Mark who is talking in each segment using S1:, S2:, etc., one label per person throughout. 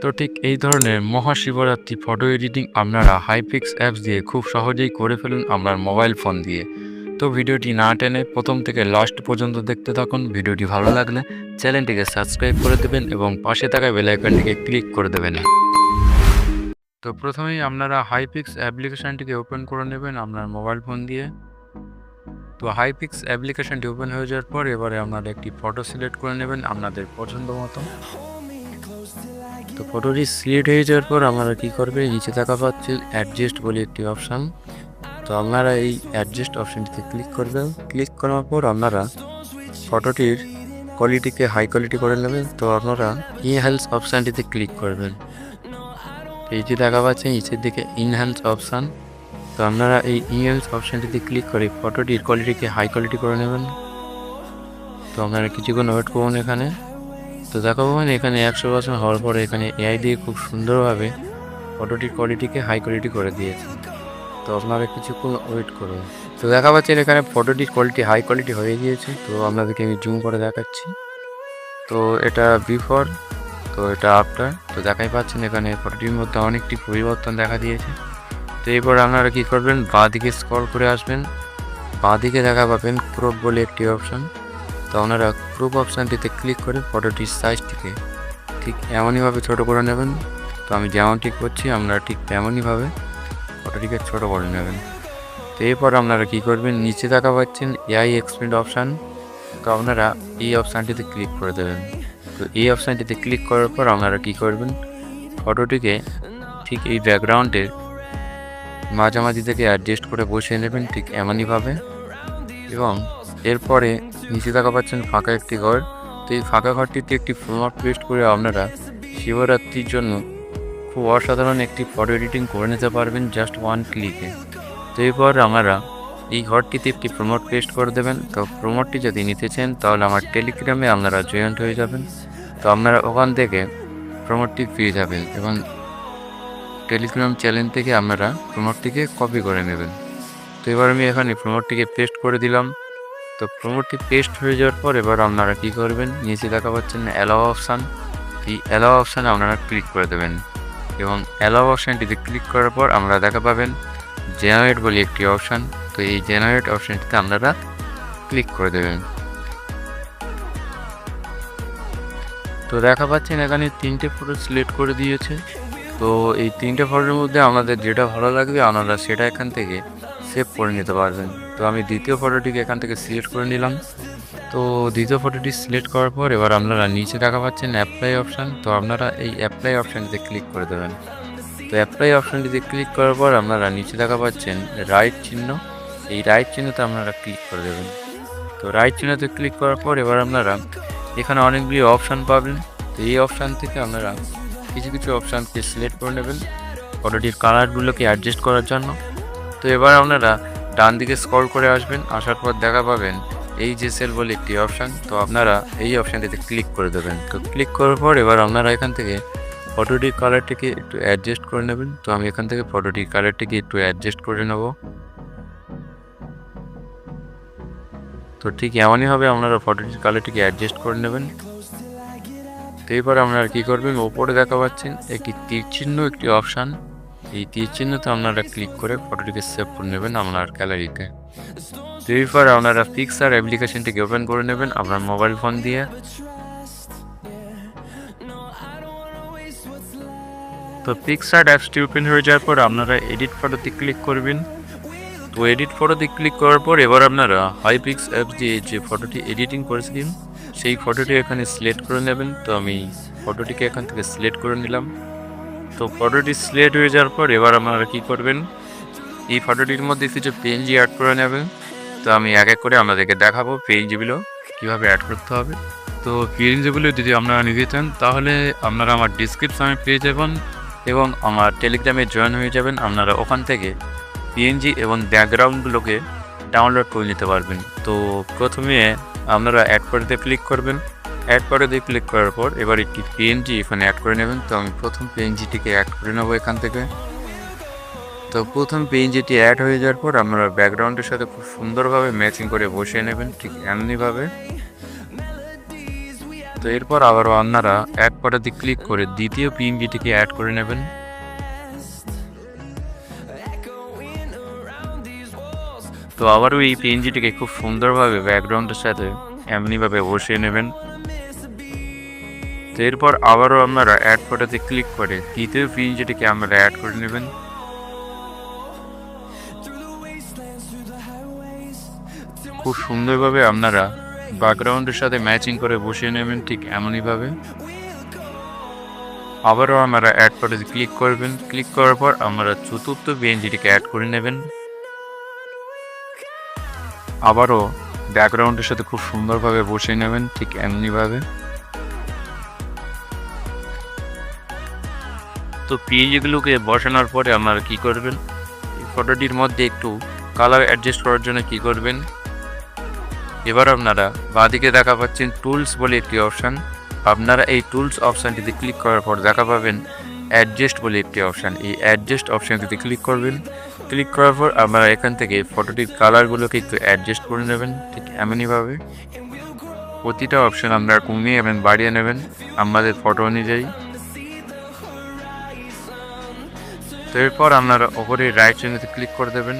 S1: তো ঠিক এই ধরনের মহাশিবরাত্রি ফটো এডিটিং আপনারা হাইপিক্স অ্যাপস দিয়ে খুব সহজেই করে ফেলুন আপনার মোবাইল ফোন দিয়ে। তো ভিডিওটি না টেনে প্রথম থেকে লাস্ট পর্যন্ত দেখতে থাকুন। ভিডিওটি ভালো লাগলে চ্যানেলটিকে সাবস্ক্রাইব করে দেবেন এবং পাশে থাকা বেল আইকনটিকে ক্লিক করে দেবেন। তো প্রথমেই আপনারা হাইপিক্স অ্যাপ্লিকেশানটিকে ওপেন করে নেবেন আপনার মোবাইল ফোন দিয়ে। তো হাইপিক্স অ্যাপ্লিকেশানটি ওপেন হয়ে যাওয়ার পর এবারে আপনারা একটি ফটো সিলেক্ট করে নেবেন আপনাদের পছন্দ মতো। তো ফটোটি সিলেক্ট হয়ে যাওয়ার পর আপনারা কী করবেন, নিচে দেখা পাচ্ছেন অ্যাডজাস্ট বলে একটি অপশান। তো আপনারা এই অ্যাডজাস্ট অপশানটিতে ক্লিক করবেন। ক্লিক করার পর আপনারা ফটোটির কোয়ালিটিকে হাই কোয়ালিটি করে নেবেন। তো আপনারা ইনহ্যান্স অপশানটিতে ক্লিক করবেন। এই যে দেখা পাচ্ছেন নিচের দিকে ইনহ্যান্স অপশান। তো আপনারা এই ইনহ্যান্স অপশানটিতে ক্লিক করে ফটোটির কোয়ালিটিকে হাই কোয়ালিটি করে নেবেন। তো আপনারা কিছুক্ষণ ওয়েট করুন এখানে। তো দেখা পাবেন এখানে 100% হওয়ার পরে এখানে এআই দিয়ে খুব সুন্দরভাবে ফটোটির কোয়ালিটিকে হাই কোয়ালিটি করে দিয়েছে। তো আপনারা কিছুক্ষণ ওয়েট করুন। তো দেখা পাচ্ছেন এখানে ফটোটির কোয়ালিটি হাই কোয়ালিটি হয়ে গিয়েছে। তো আপনাদেরকে আমি জুম করে দেখাচ্ছি। তো এটা বিফোর, তো এটা আফটার। তো দেখাই পাচ্ছেন এখানে ফটোটির মধ্যে অনেকটি পরিবর্তন দেখা দিয়েছে। তো এরপর আপনারা কী করবেন, বাঁ দিকে স্ক্রল করে আসবেন। বাঁ দিকে দেখা পাবেন ক্রপ বলে একটি অপশান। তো আপনারা ক্রপ অপশানটিতে ক্লিক করে ফটোটির সাইজটিকে ঠিক এমনইভাবে ছোটো করে নেবেন। তো আমি যেমনটি করছি আপনারা ঠিক তেমনইভাবে ফটোটিকে ছোটো করে নেবেন। তো এরপর আপনারা কী করবেন, নিচে দেখা পাচ্ছেন এআই এক্সপ্যান্ড অপশান। তো আপনারা এই অপশানটিতে ক্লিক করে দেবেন। তো এই অপশানটিতে ক্লিক করার পর আপনারা কী করবেন, ফটোটিকে ঠিক এই ব্যাকগ্রাউন্ডের মাঝামাঝি থেকে অ্যাডজাস্ট করে বসিয়ে নেবেন ঠিক এমনইভাবে। এবং এরপরে নিচে দেখা পাচ্ছেন ফাঁকা একটি ঘর। তো এই ফাঁকা ঘরটিতে একটি ফ্রমট পেস্ট করে আপনারা শিবরাত্রির জন্য খুব অসাধারণ একটি ফটো এডিটিং করে নিতে পারবেন জাস্ট ওয়ান ক্লিকে। তো এরপর আপনারা এই ঘরটিতে একটি প্রমোট পেস্ট করে দেবেন। তো প্রমোটটি যদি নিতে চান তাহলে আমার টেলিগ্রামে আপনারা জয়েন্ট হয়ে যাবেন। তো আপনারা ওখান থেকে প্রমোটটি পেয়ে যাবেন এবং টেলিগ্রাম চ্যানেল থেকে আপনারা প্রমোটটিকে কপি করে নেবেন। তো এবার আমি এখানে প্রমোটটিকে পেস্ট করে দিলাম। তো প্রমোটটি পেস্ট হয়ে যাওয়ার পর এবার আপনারা কী করবেন, নিচে দেখা পাচ্ছেন অ্যালাও অপশান। এই অ্যালাও অপশানে আপনারা ক্লিক করে দেবেন এবং অ্যালাও অপশানটিতে ক্লিক করার পর আমরা দেখা পাবেন জেনারেট বলে একটি অপশান। তো এই জেনারেট অপশানটিতে আপনারা ক্লিক করে দেবেন। তো দেখা পাচ্ছেন এখানে 3টে ফটো সিলেক্ট করে দিয়েছে। তো এই 3টে ফটোর মধ্যে আমাদের যেটা ভালো লাগবে আপনারা সেটা এখান থেকে সেভ করে নিতে পারবেন। তো আমি দ্বিতীয় ফটোটিকে এখান থেকে সিলেক্ট করে নিলাম। তো দ্বিতীয় ফটোটি সিলেক্ট করার পর এবার আপনারা নিচে দেখা পাচ্ছেন অ্যাপ্লাই অপশান। তো আপনারা এই অ্যাপ্লাই অপশানটিতে ক্লিক করে দেবেন। তো অ্যাপ্লাই অপশানটিতে ক্লিক করার পর আপনারা নিচে দেখা পাচ্ছেন রাইট চিহ্ন। এই রাইট চিহ্নতে আপনারা ক্লিক করে দেবেন। তো রাইট চিহ্নতে ক্লিক করার পর এবার আপনারা এখানে অনেকগুলি অপশান পাবেন। তো এই অপশান থেকে আপনারা কিছু কিছু অপশানকে সিলেক্ট করে নেবেন ফটোটির কালারগুলোকে অ্যাডজাস্ট করার জন্য। তো এবার আপনারা ডান দিকে স্ক্রল করে আসবেন। আসার পর দেখা পাবেন এই যে সেল বলে একটি অপশান। তো আপনারা এই অপশানটিতে ক্লিক করে দেবেন। তো ক্লিক করার পর এবার আপনারা এখান থেকে ফটোটির কালারটিকে একটু অ্যাডজাস্ট করে নেবেন। তো আমি এখান থেকে ফটোটির কালারটিকে একটু অ্যাডজাস্ট করে নেব। তো ঠিক এমনই হবে আপনারা ফটোটির কালারটিকে অ্যাডজাস্ট করে নেবেন। তো এরপর আপনারা কী করবেন, ওপরে দেখা পাচ্ছেন একটি তীর চিহ্ন একটি অপশান। এই তীর চিহ্নতে আপনারা ক্লিক করে ফটোটিকে সেভ করে নেবেন আপনার গ্যালারিতে। তো এরপর আপনারা পিক্সার্ট অ্যাপ্লিকেশনটিকে ওপেন করে নেবেন আপনার মোবাইল ফোন দিয়ে। তো পিক্সার্ট অ্যাপসটি ওপেন হয়ে যাওয়ার পর আপনারা এডিট ফটোতে ক্লিক করবেন। তো এডিট ফটোতে ক্লিক করার পর এবার আপনারা হাইপিক্স অ্যাপস দিয়ে যে ফটোটি এডিটিং করেছিলেন সেই ফটোটি এখানে সিলেক্ট করে নেবেন। তো আমি ফটোটিকে এখান থেকে সিলেক্ট করে নিলাম। তো ফটোটি সিলেক্ট হয়ে যাওয়ার পর এবার আপনারা কী করবেন, এই ফটোটির মধ্যে কিছু পিএনজি অ্যাড করে নেবেন। তো আমি এক এক করে আপনাদেরকে দেখাবো পিএনজিগুলো কীভাবে অ্যাড করতে হবে। তো পিএনজিগুলো যদি আপনারা নিতে চান তাহলে আপনারা আমার ডিসক্রিপশনে পেয়ে যাবেন এবং আমার টেলিগ্রামে জয়েন হয়ে যাবেন। আপনারা ওখান থেকে পিএনজি এবং ব্যাকগ্রাউন্ডগুলোকে ডাউনলোড করে নিতে পারবেন। তো প্রথমে আপনারা অ্যাড করতে ক্লিক করবেন। অ্যাড করতে ক্লিক করার পর এবার একটি পিএনজি এখানে অ্যাড করে নেবেন। তো আমি প্রথম পিএনজিটিকে অ্যাড করে নেবো এখান থেকে। তো প্রথম পিএনজিটি অ্যাড হয়ে যাওয়ার পর আপনারা ব্যাকগ্রাউন্ডের সাথে খুব সুন্দরভাবে ম্যাচিং করে বসিয়ে নেবেন ঠিক এমনিভাবে। তো এরপর আবারও আপনারা অ্যাড ফটোতে ক্লিক করে দ্বিতীয় পিএনজিটিকে অ্যাড করে নেবেন। তো আবারও এই পিএনজিটিকে খুব সুন্দরভাবে ব্যাকগ্রাউন্ডের সাথে এমনিভাবে বসিয়ে নেবেন। তো এরপর আবারও আপনারা অ্যাড ফটোতে ক্লিক করে তৃতীয় পিএনজিটিকে আপনারা অ্যাড করে নেবেন। খুব সুন্দরভাবে আপনারা ব্যাকগ্রাউন্ডের সাথে ম্যাচিং করে বসিয়ে নেবেন, ঠিক এমনইভাবে। আবারও আপনারা অ্যাড ফটোতে ক্লিক করবেন। ক্লিক করার পর আপনারা চতুর্থ পিএনজিটিকে অ্যাড করে নেবেন। আবারও ব্যাকগ্রাউন্ডের সাথে খুব সুন্দরভাবে বসিয়ে নেবেন, ঠিক এমনিভাবে। তো পিএনজিগুলোকে বসানোর পরে আপনারা কী করবেন, এই ফটোটির মধ্যে একটু কালার অ্যাডজাস্ট করার জন্য কী করবেন, এবার আপনারা বাঁদিকে দেখা পাচ্ছেন টুলস বলে একটি অপশান। আপনারা এই টুলস অপশানটিতে ক্লিক করার পর দেখা পাবেন অ্যাডজাস্ট বলে একটি অপশান। এই অ্যাডজাস্ট অপশানটিতে ক্লিক করবেন। ক্লিক করার পর আপনারা এখান থেকে ফটোটির কালারগুলোকে একটু অ্যাডজাস্ট করে নেবেন, ঠিক এমনইভাবে। প্রতিটা অপশান আপনারা কমিয়ে এবং বাড়িয়ে নেবেন আপনাদের ফটো অনুযায়ী। তো এরপর আপনারা ওপরে রাইট সাইডে ক্লিক করে দেবেন।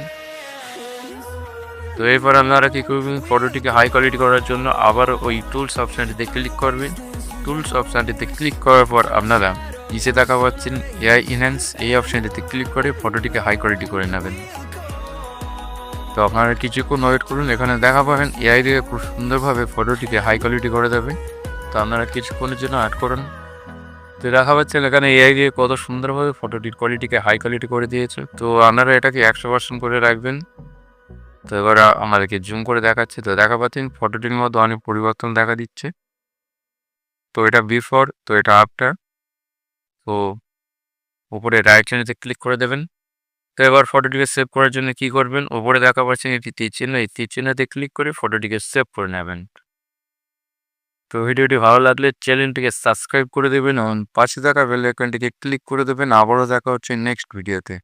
S1: তো এরপর আপনারা কী করবেন, ফটোটিকে হাই কোয়ালিটি করার জন্য আবার ওই টুলস অপশানটিতে ক্লিক করবেন। টুলস অপশানটিতে ক্লিক করার পর আপনারা নিচে দেখা পাচ্ছেন এআই ইনহ্যান্স, এই অপশানটিতে ক্লিক করে ফটোটিকে হাই কোয়ালিটি করে নেবেন। তো আপনারা কিছুক্ষণ ওয়েট করুন, এখানে দেখা পাবেন এআই দিয়ে খুব সুন্দরভাবে ফটোটিকে হাই কোয়ালিটি করে দেবে। তো আপনারা কিছুক্ষণের জন্য অ্যাড করুন। তো দেখা পাচ্ছেন এখানে এআই দিয়ে কত সুন্দরভাবে ফটোটির কোয়ালিটিকে হাই কোয়ালিটি করে দিয়েছে। তো আপনারা এটাকে 100% করে রাখবেন। তো এবার আমাদেরকে জুম করে দেখাচ্ছে। তো দেখা পাচ্ছেন ফটোটির মধ্যে অনেক পরিবর্তন দেখা দিচ্ছে। তো এটা বিফোর, তো এটা আফটার। তো উপরে রাইট সাইডে ক্লিক করে দেবেন। তো এবার ফটোটিকে সেভ করার জন্য কি করবেন, উপরে দেখা পাচ্ছেন একটি তীর চিহ্ন, এই তীর চিহ্নতে ক্লিক করে ফটোটিকে সেভ করে নেবেন। তো ভিডিওটি ভালো লাগলে চ্যানেলটিকে সাবস্ক্রাইব করে দেবেন এবং পাশে থাকা বেল আইকনটিকে ক্লিক করে দেবেন। আবারও দেখা হচ্ছে নেক্সট ভিডিওতে।